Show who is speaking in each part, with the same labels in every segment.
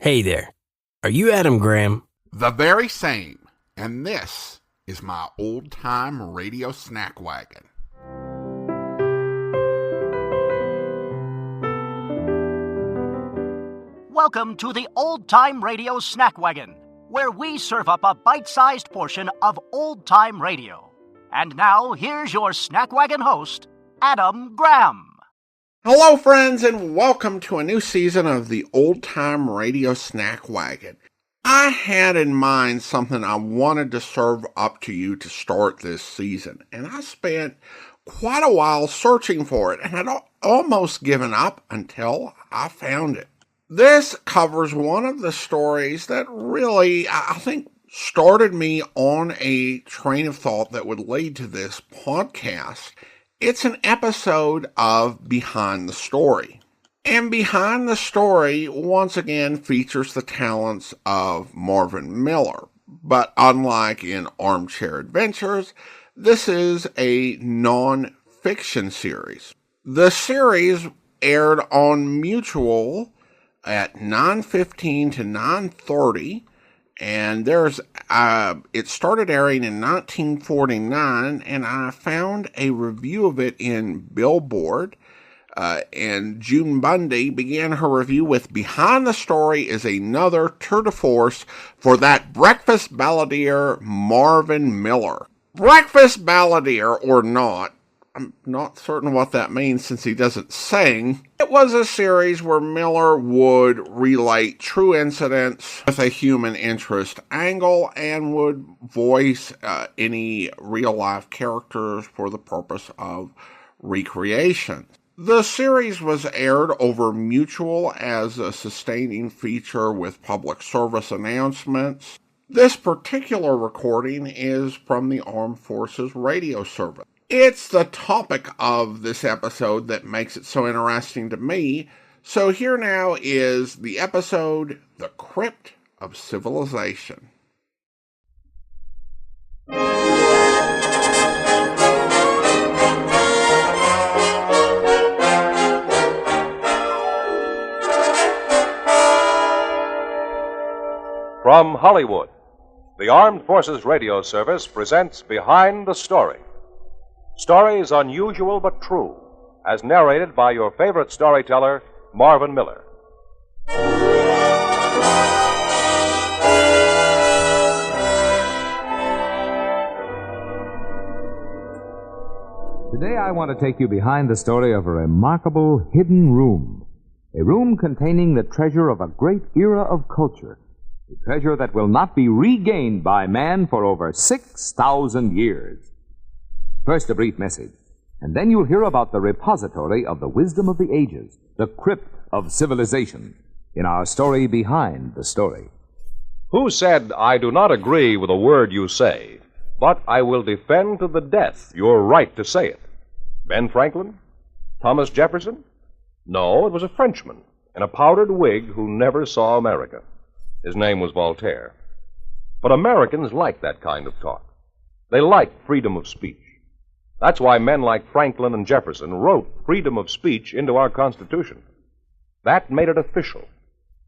Speaker 1: Hey there. Are you Adam Graham?
Speaker 2: The very same. And this is my old-time radio snack wagon.
Speaker 3: Welcome to the Old-Time Radio Snack Wagon, where we serve up a bite-sized portion of old-time radio. And now, here's your Snack Wagon host, Adam Graham.
Speaker 2: Hello, friends, and welcome to a new season of the Old-Time Radio Snack Wagon. I had in mind something I wanted to serve up to you to start this season, and I spent quite a while searching for it, and I'd almost given up until I found it. This covers one of the stories that really, I think, started me on a train of thought that would lead to this podcast. It's an episode of Behind the Story. And Behind the Story, once again, features the talents of Marvin Miller. But unlike in Armchair Adventures, this is a non-fiction series. The series aired on Mutual at 9:15 to 9:30, and it started airing in 1949, and I found a review of it in Billboard, and June Bundy began her review with, "Behind the Story is another tour de force for that breakfast balladeer Marvin Miller." Breakfast balladeer or not, I'm not certain what that means since he doesn't sing. It was a series where Miller would relate true incidents with a human interest angle and would voice any real-life characters for the purpose of recreation. The series was aired over Mutual as a sustaining feature with public service announcements. This particular recording is from the Armed Forces Radio Service. It's the topic of this episode that makes it so interesting to me. So here now is the episode, The Crypt of Civilization.
Speaker 4: From Hollywood, the Armed Forces Radio Service presents Behind the Story. Stories unusual but true, as narrated by your favorite storyteller, Marvin Miller.
Speaker 5: Today I want to take you behind the story of a remarkable hidden room. A room containing the treasure of a great era of culture. A treasure that will not be regained by man for over 6,000 years. First, a brief message, and then you'll hear about the repository of the wisdom of the ages, the Crypt of Civilization, in our story Behind the Story.
Speaker 4: Who said, "I do not agree with a word you say, but I will defend to the death your right to say it"? Ben Franklin? Thomas Jefferson? No, it was a Frenchman in a powdered wig who never saw America. His name was Voltaire. But Americans like that kind of talk. They like freedom of speech. That's why men like Franklin and Jefferson wrote freedom of speech into our Constitution. That made it official.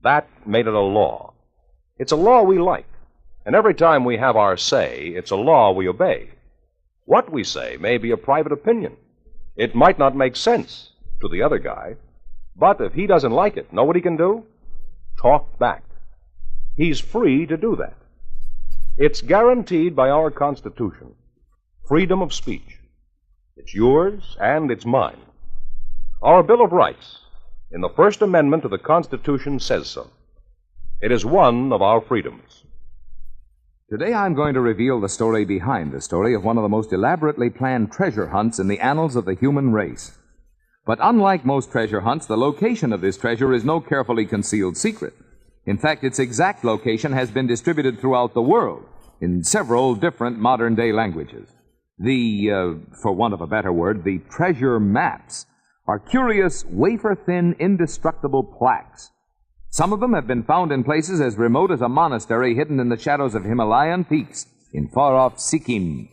Speaker 4: That made it a law. It's a law we like. And every time we have our say, it's a law we obey. What we say may be a private opinion. It might not make sense to the other guy. But if he doesn't like it, know what he can do? Talk back. He's free to do that. It's guaranteed by our Constitution. Freedom of speech. It's yours and it's mine. Our Bill of Rights, in the First Amendment to the Constitution, says so. It is one of our freedoms.
Speaker 5: Today I'm going to reveal the story behind the story of one of the most elaborately planned treasure hunts in the annals of the human race. But unlike most treasure hunts, the location of this treasure is no carefully concealed secret. In fact, its exact location has been distributed throughout the world in several different modern-day languages. For want of a better word, the treasure maps are curious, wafer-thin, indestructible plaques. Some of them have been found in places as remote as a monastery hidden in the shadows of Himalayan peaks in far-off Sikkim.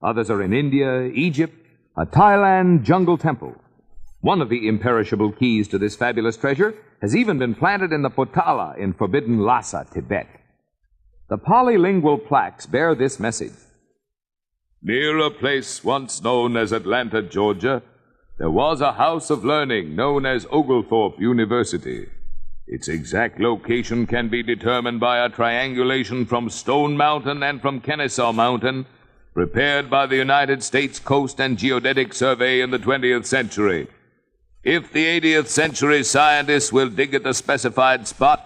Speaker 5: Others are in India, Egypt, a Thailand jungle temple. One of the imperishable keys to this fabulous treasure has even been planted in the Potala in forbidden Lhasa, Tibet. The polylingual plaques bear this message. Near a place once known as Atlanta, Georgia, there was a house of learning known as Oglethorpe University. Its exact location can be determined by a triangulation from Stone Mountain and from Kennesaw Mountain, prepared by the United States Coast and Geodetic Survey in the 20th century. If the 80th century scientists will dig at the specified spot,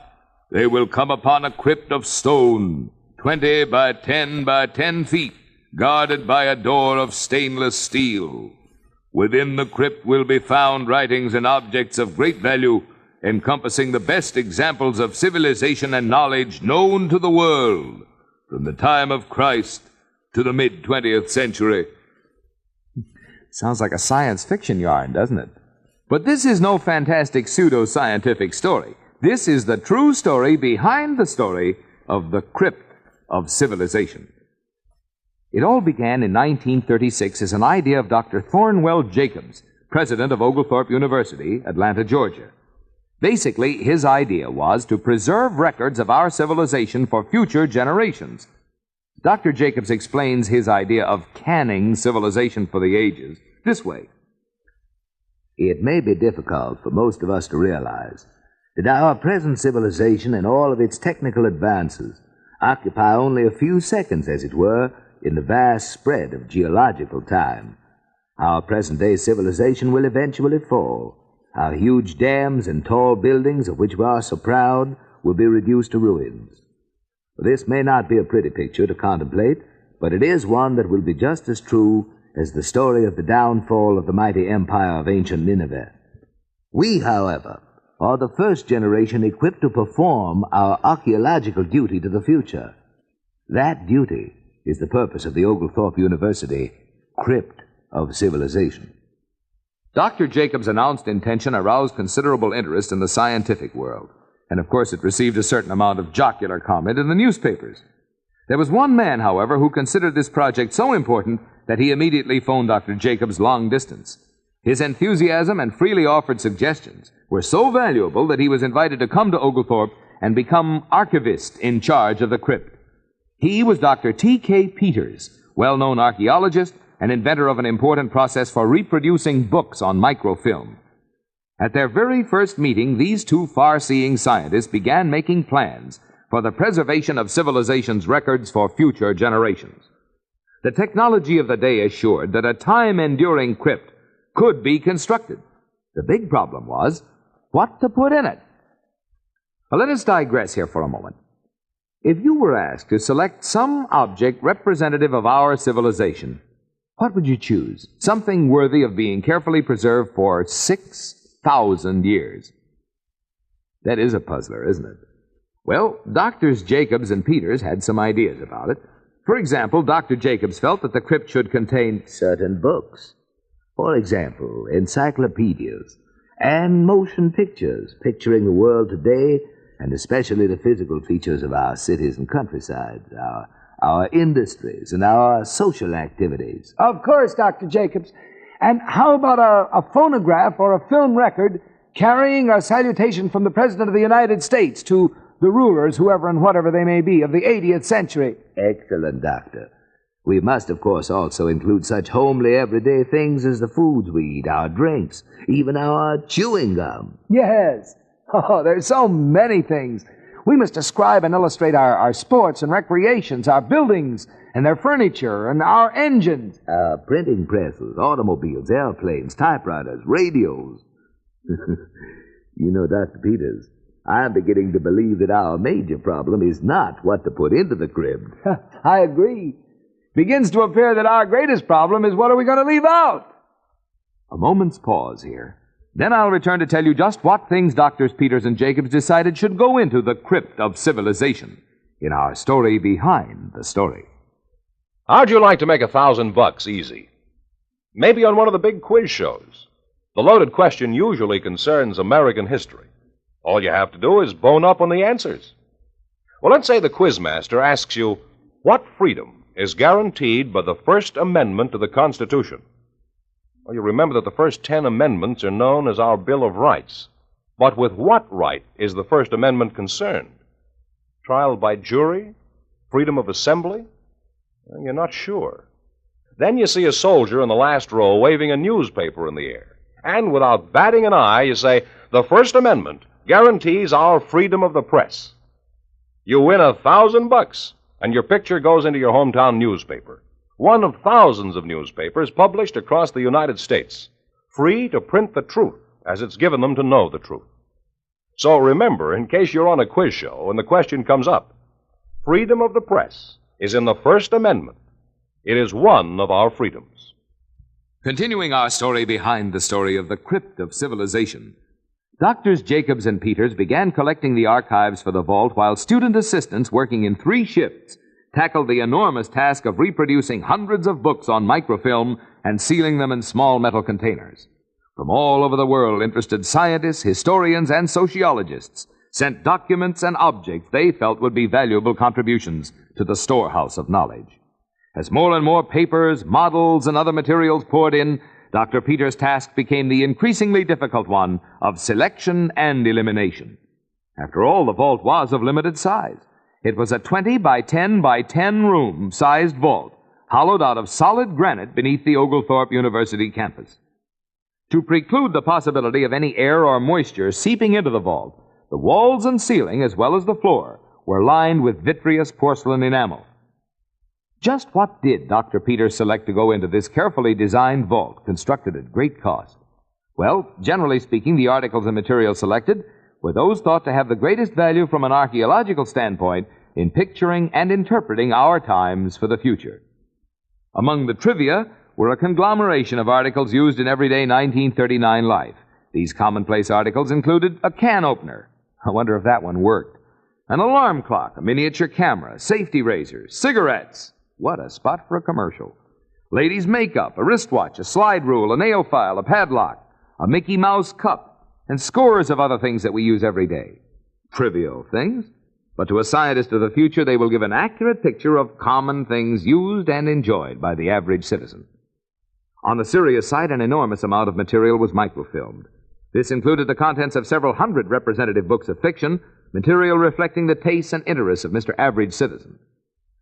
Speaker 5: they will come upon a crypt of stone, 20 by 10 by 10 feet, guarded by a door of stainless steel. Within the crypt will be found writings and objects of great value, encompassing the best examples of civilization and knowledge known to the world, from the time of Christ to the mid-20th century. Sounds like a science fiction yarn, doesn't it? But this is no fantastic pseudo-scientific story. This is the true story behind the story of the Crypt of Civilization. It all began in 1936 as an idea of Dr. Thornwell Jacobs, president of Oglethorpe University, Atlanta, Georgia. Basically, his idea was to preserve records of our civilization for future generations. Dr. Jacobs explains his idea of canning civilization for the ages this way.
Speaker 6: It may be difficult for most of us to realize that our present civilization and all of its technical advances occupy only a few seconds, as it were, in the vast spread of geological time. Our present-day civilization will eventually fall. Our huge dams and tall buildings, of which we are so proud, will be reduced to ruins. This may not be a pretty picture to contemplate, but it is one that will be just as true as the story of the downfall of the mighty empire of ancient Nineveh. We, however, are the first generation equipped to perform our archaeological duty to the future. That duty is the purpose of the Oglethorpe University Crypt of Civilization.
Speaker 5: Dr. Jacobs' announced intention aroused considerable interest in the scientific world, and of course it received a certain amount of jocular comment in the newspapers. There was one man, however, who considered this project so important that he immediately phoned Dr. Jacobs long distance. His enthusiasm and freely offered suggestions were so valuable that he was invited to come to Oglethorpe and become archivist in charge of the crypt. He was Dr. T.K. Peters, well-known archaeologist and inventor of an important process for reproducing books on microfilm. At their very first meeting, these two far-seeing scientists began making plans for the preservation of civilization's records for future generations. The technology of the day assured that a time-enduring crypt could be constructed. The big problem was what to put in it. Well, let us digress here for a moment. If you were asked to select some object representative of our civilization, what would you choose? Something worthy of being carefully preserved for 6,000 years. That is a puzzler, isn't it? Well, Drs. Jacobs and Peters had some ideas about it. For example, Dr. Jacobs felt that the crypt should contain
Speaker 6: certain books. For example, encyclopedias and motion pictures picturing the world today, and especially the physical features of our cities and countryside, our industries and our social activities.
Speaker 7: Of course, Dr. Jacobs. And how about a phonograph or a film record carrying a salutation from the President of the United States to the rulers, whoever and whatever they may be, of the 80th century?
Speaker 6: Excellent, Doctor. We must, of course, also include such homely, everyday things as the foods we eat, our drinks, even our chewing gum.
Speaker 7: Yes. Oh, there's so many things. We must describe and illustrate our sports and recreations, our buildings and their furniture and our engines.
Speaker 6: Our printing presses, automobiles, airplanes, typewriters, radios. You know, Dr. Peters, I'm beginning to believe that our major problem is not what to put into the crib.
Speaker 7: I agree. Begins to appear that our greatest problem is what are we going to leave out?
Speaker 5: A moment's pause here. Then I'll return to tell you just what things Drs. Peters and Jacobs decided should go into the Crypt of Civilization in our story behind the story.
Speaker 4: How'd you like to make $1,000 easy? Maybe on one of the big quiz shows. The loaded question usually concerns American history. All you have to do is bone up on the answers. Well, let's say the quizmaster asks you, what freedom is guaranteed by the First Amendment to the Constitution? Well, you remember that the first 10 amendments are known as our Bill of Rights. But with what right is the First Amendment concerned? Trial by jury? Freedom of assembly? Well, you're not sure. Then you see a soldier in the last row waving a newspaper in the air. And without batting an eye, you say, the First Amendment guarantees our freedom of the press. You win $1,000, and your picture goes into your hometown newspaper. One of thousands of newspapers published across the United States, free to print the truth as it's given them to know the truth. So remember, in case you're on a quiz show and the question comes up, freedom of the press is in the First Amendment. It is one of our freedoms.
Speaker 5: Continuing our story behind the story of the Crypt of Civilization, Doctors Jacobs and Peters began collecting the archives for the vault while student assistants working in 3 shifts tackled the enormous task of reproducing hundreds of books on microfilm and sealing them in small metal containers. From all over the world, interested scientists, historians, and sociologists sent documents and objects they felt would be valuable contributions to the storehouse of knowledge. As more and more papers, models, and other materials poured in, Dr. Peters' task became the increasingly difficult one of selection and elimination. After all, the vault was of limited size. It was a 20 by 10 by 10 room-sized vault, hollowed out of solid granite beneath the Oglethorpe University campus. To preclude the possibility of any air or moisture seeping into the vault, the walls and ceiling, as well as the floor, were lined with vitreous porcelain enamel. Just what did Dr. Peters select to go into this carefully designed vault, constructed at great cost? Well, generally speaking, the articles and materials selected were those thought to have the greatest value from an archaeological standpoint in picturing and interpreting our times for the future. Among the trivia were a conglomeration of articles used in everyday 1939 life. These commonplace articles included a can opener. I wonder if that one worked. An alarm clock, a miniature camera, safety razors, cigarettes. What a spot for a commercial. Ladies' makeup, a wristwatch, a slide rule, a nail file, a padlock, a Mickey Mouse cup, and scores of other things that we use every day. Trivial things, but to a scientist of the future, they will give an accurate picture of common things used and enjoyed by the average citizen. On the serious side, an enormous amount of material was microfilmed. This included the contents of several hundred representative books of fiction, material reflecting the tastes and interests of Mr. Average Citizen.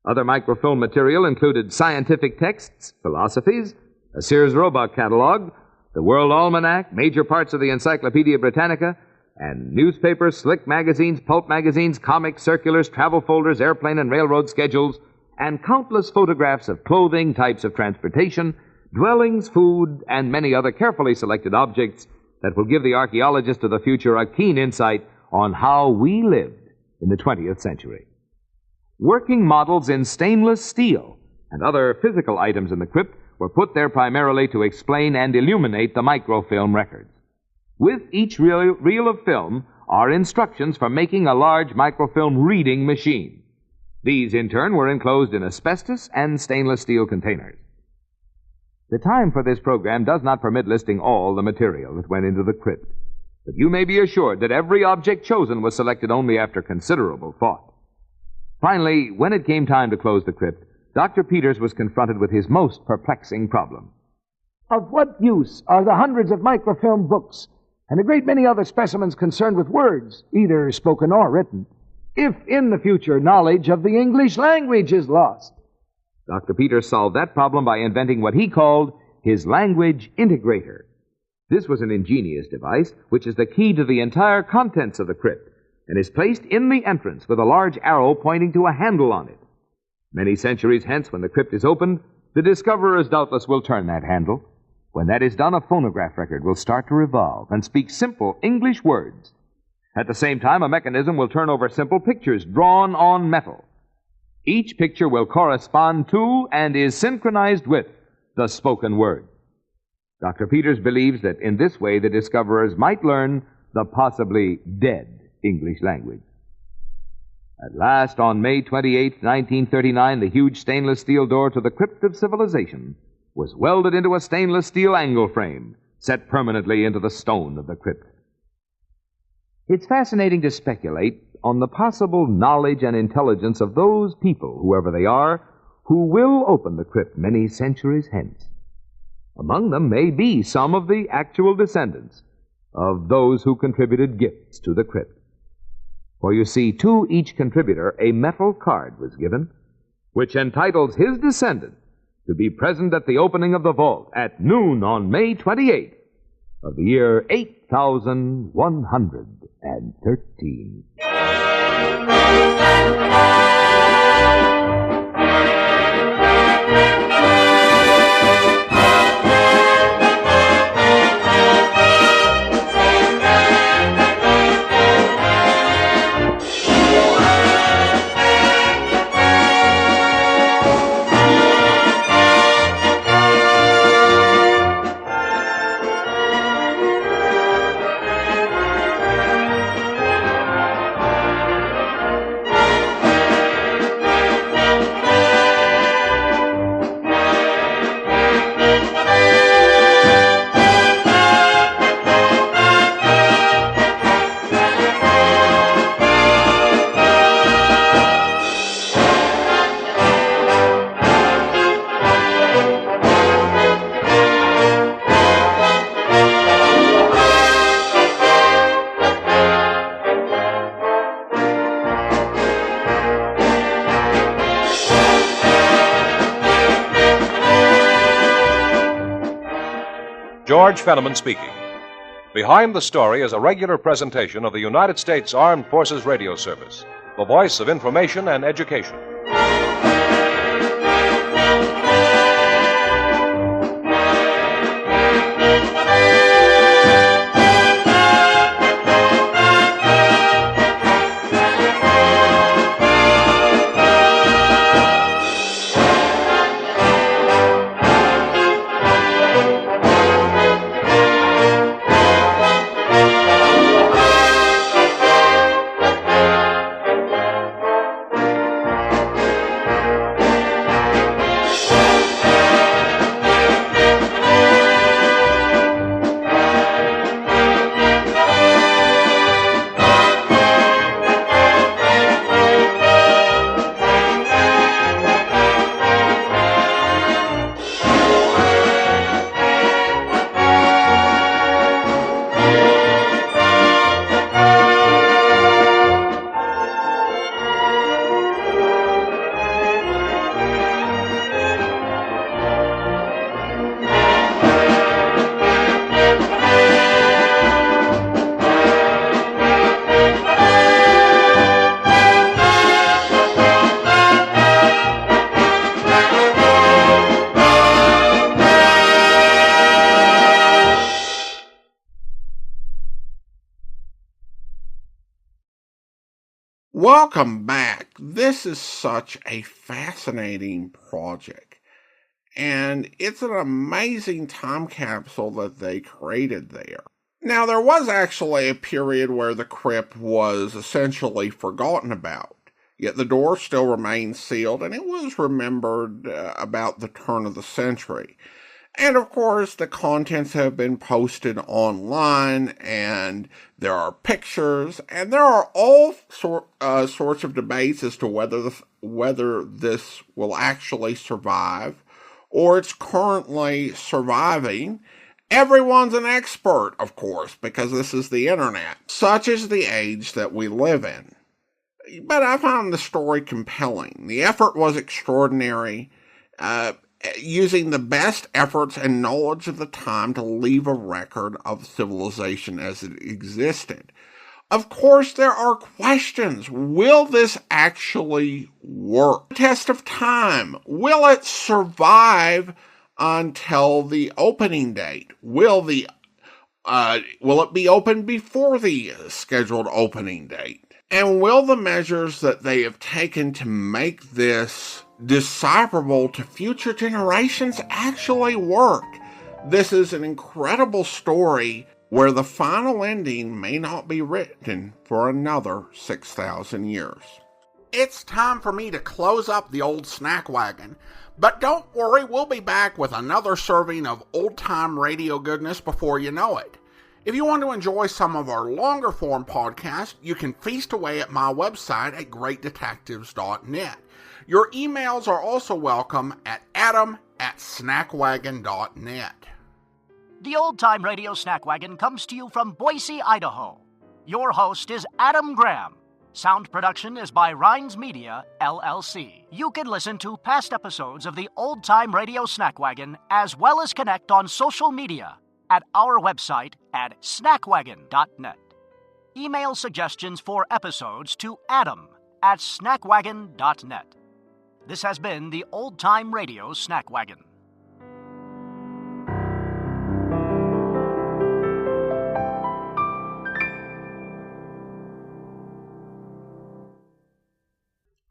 Speaker 5: Other microfilm material included scientific texts, philosophies, a Sears Roebuck catalog, the World Almanac, major parts of the Encyclopedia Britannica, and newspapers, slick magazines, pulp magazines, comics, circulars, travel folders, airplane and railroad schedules, and countless photographs of clothing, types of transportation, dwellings, food, and many other carefully selected objects that will give the archaeologist of the future a keen insight on how we lived in the 20th century. Working models in stainless steel and other physical items in the crypt were put there primarily to explain and illuminate the microfilm records. With each reel of film are instructions for making a large microfilm reading machine. These, in turn, were enclosed in asbestos and stainless steel containers. The time for this program does not permit listing all the material that went into the crypt, but you may be assured that every object chosen was selected only after considerable thought. Finally, when it came time to close the crypt, Dr. Peters was confronted with his most perplexing problem.
Speaker 7: Of what use are the hundreds of microfilm books and a great many other specimens concerned with words, either spoken or written, if in the future knowledge of the English language is lost?
Speaker 5: Dr. Peters solved that problem by inventing what he called his language integrator. This was an ingenious device which is the key to the entire contents of the crypt and is placed in the entrance with a large arrow pointing to a handle on it. Many centuries hence, when the crypt is opened, the discoverers doubtless will turn that handle. When that is done, a phonograph record will start to revolve and speak simple English words. At the same time, a mechanism will turn over simple pictures drawn on metal. Each picture will correspond to and is synchronized with the spoken word. Dr. Peters believes that in this way the discoverers might learn the possibly dead English language. At last, on May 28, 1939, the huge stainless steel door to the Crypt of Civilization was welded into a stainless steel angle frame, set permanently into the stone of the crypt. It's fascinating to speculate on the possible knowledge and intelligence of those people, whoever they are, who will open the crypt many centuries hence. Among them may be some of the actual descendants of those who contributed gifts to the crypt. For you see, to each contributor a metal card was given, which entitles his descendant to be present at the opening of the vault at noon on May 28th of the year 8113.
Speaker 4: George Fenneman speaking. Behind the Story is a regular presentation of the United States Armed Forces Radio Service, the voice of information and education.
Speaker 2: Welcome back. This is such a fascinating project, and it's an amazing time capsule that they created there. Now, there was actually a period where the crypt was essentially forgotten about, yet the door still remained sealed, and it was remembered about the turn of the century. And of course, the contents have been posted online, and there are pictures, and there are all sorts of debates as to whether this will actually survive, or it's currently surviving. Everyone's an expert, of course, because this is the internet. Such is the age that we live in. But I found the story compelling. The effort was extraordinary. Using the best efforts and knowledge of the time to leave a record of civilization as it existed. Of course, there are questions. Will this actually work? Test of time. Will it survive until the opening date? Will it be open before the scheduled opening date? And will the measures that they have taken to make this decipherable to future generations actually work? This is an incredible story where the final ending may not be written for another 6,000 years. It's time for me to close up the old snack wagon, but don't worry, we'll be back with another serving of old-time radio goodness before you know it. If you want to enjoy some of our longer form podcasts, you can feast away at my website at greatdetectives.net. Your emails are also welcome at adam@snackwagon.net.
Speaker 3: The Old Time Radio Snack Wagon comes to you from Boise, Idaho. Your host is Adam Graham. Sound production is by Rhines Media, LLC. You can listen to past episodes of the Old Time Radio Snack Wagon as well as connect on social media at our website at snackwagon.net. Email suggestions for episodes to adam@snackwagon.net. This has been the Old Time Radio Snack Wagon.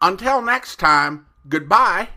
Speaker 2: Until next time, goodbye.